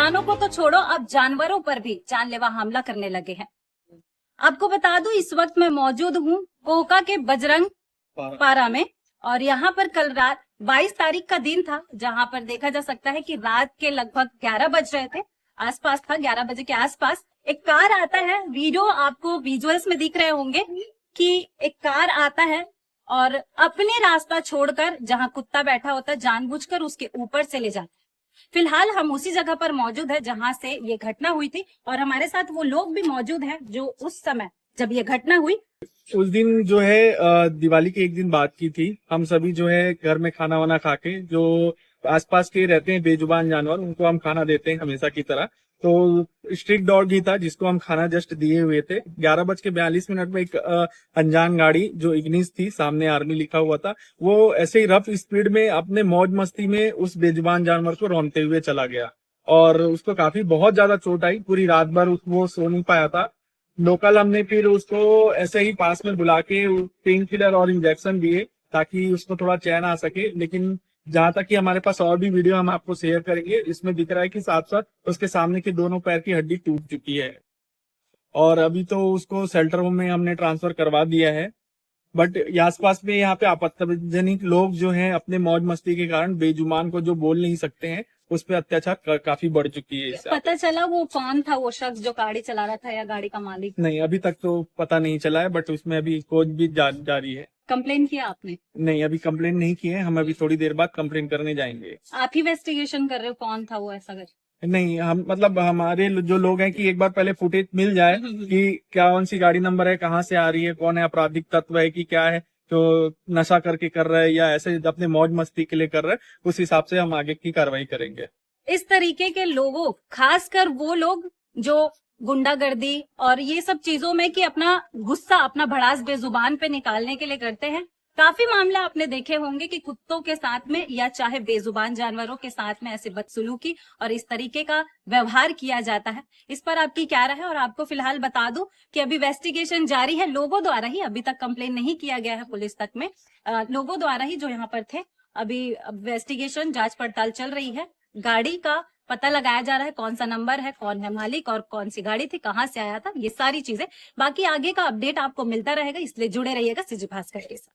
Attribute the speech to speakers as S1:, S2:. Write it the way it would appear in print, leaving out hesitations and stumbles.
S1: इंसानों को तो छोड़ो, अब जानवरों पर भी जानलेवा हमला करने लगे हैं। आपको बता दूं, इस वक्त मैं मौजूद हूँ कोका के बजरंग पारा में, और यहाँ पर कल रात 22 तारीख का दिन था, जहाँ पर देखा जा सकता है कि रात के लगभग 11 बज रहे थे, आसपास था, 11 बजे के आसपास एक कार आता है। वीडियो आपको विजुअल्स में दिख रहे होंगे कि एक कार आता है और अपने रास्ता छोड़कर जहाँ कुत्ता बैठा होता है जानबूझकर उसके ऊपर से ले जाता है। फिलहाल हम उसी जगह पर मौजूद है जहां से ये घटना हुई थी, और हमारे साथ वो लोग भी मौजूद हैं जो उस समय जब ये घटना हुई
S2: उस दिन जो है दिवाली के एक दिन बात की थी। हम सभी जो है घर में खाना वाना खा के, जो आसपास के रहते हैं बेजुबान जानवर, उनको हम खाना देते हैं हमेशा की तरह। तो स्ट्रीट डॉग ही था जिसको हम खाना जस्ट दिए हुए थे। 11:42 में एक अनजान गाड़ी जो इग्निस थी, सामने आर्मी लिखा हुआ था, वो ऐसे ही रफ स्पीड में अपने मौज मस्ती में उस बेजुबान जानवर को रौंदते हुए चला गया और उसको काफी बहुत ज्यादा चोट आई। पूरी रात भर वो सो नहीं पाया था। लोकल हमने फिर उसको ऐसे ही पास में बुला के पेन किलर और इंजेक्शन दिए ताकि उसको थोड़ा चैन आ सके। लेकिन जहां तक कि हमारे पास और भी वीडियो हम आपको शेयर करेंगे, इसमें दिख रहा है कि साथ साथ उसके सामने के दोनों पैर की हड्डी टूट चुकी है और अभी तो उसको शेल्टर होम में हमने ट्रांसफर करवा दिया है। बट आसपास में यहाँ पे आपत्तिजनक लोग जो हैं अपने मौज मस्ती के कारण बेजुबान को जो बोल नहीं सकते हैं, उस पर अत्याचार काफी बढ़ चुकी है। इससे
S1: पता चला वो कौन था, वो शख्स जो गाड़ी चला रहा था या गाड़ी का मालिक?
S2: नहीं, अभी तक तो पता नहीं चला है, बट उसमें अभी खोज भी जारी है।
S1: कंप्लेन किया आपने?
S2: नहीं, अभी कंप्लेन नहीं की है। हम अभी थोड़ी देर बाद कंप्लेन करने जाएंगे।
S1: आप ही इन्वेस्टिगेशन कर रहे हो कौन था वो ऐसा कर?
S2: नहीं, हम मतलब हमारे जो लोग हैं कि एक बार पहले फुटेज मिल जाए कि कौन सी गाड़ी नंबर है, कहाँ से आ रही है, कौन है आपराधिक तत्व है कि क्या है जो नशा करके कर रहा है या ऐसे अपने मौज मस्ती के लिए कर रहा है, उस हिसाब से हम आगे की कार्रवाई करेंगे।
S1: इस तरीके के लोगों, खासकर वो लोग जो गुंडागर्दी और ये सब चीजों में कि अपना गुस्सा, अपना भड़ास बेजुबान पे निकालने के लिए करते हैं, काफी मामला आपने देखे होंगे कि कुत्तों के साथ में या चाहे बेजुबान जानवरों के साथ में ऐसे बदसलूकी और इस तरीके का व्यवहार किया जाता है। इस पर आपकी क्या राय है? और आपको फिलहाल बता दूं कि अभी इन्वेस्टिगेशन जारी है, लोगों द्वारा ही, अभी तक कंप्लेन नहीं किया गया है पुलिस तक में, लोगों द्वारा ही जो यहाँ पर थे। अभी इन्वेस्टिगेशन, जांच पड़ताल चल रही है। गाड़ी का पता लगाया जा रहा है, कौन सा नंबर है, कौन है मालिक और कौन सी गाड़ी थी, कहां से आया था, ये सारी चीजें। बाकी आगे का अपडेट आपको मिलता रहेगा, इसलिए जुड़े रहिएगा सीजी भास्कर के साथ।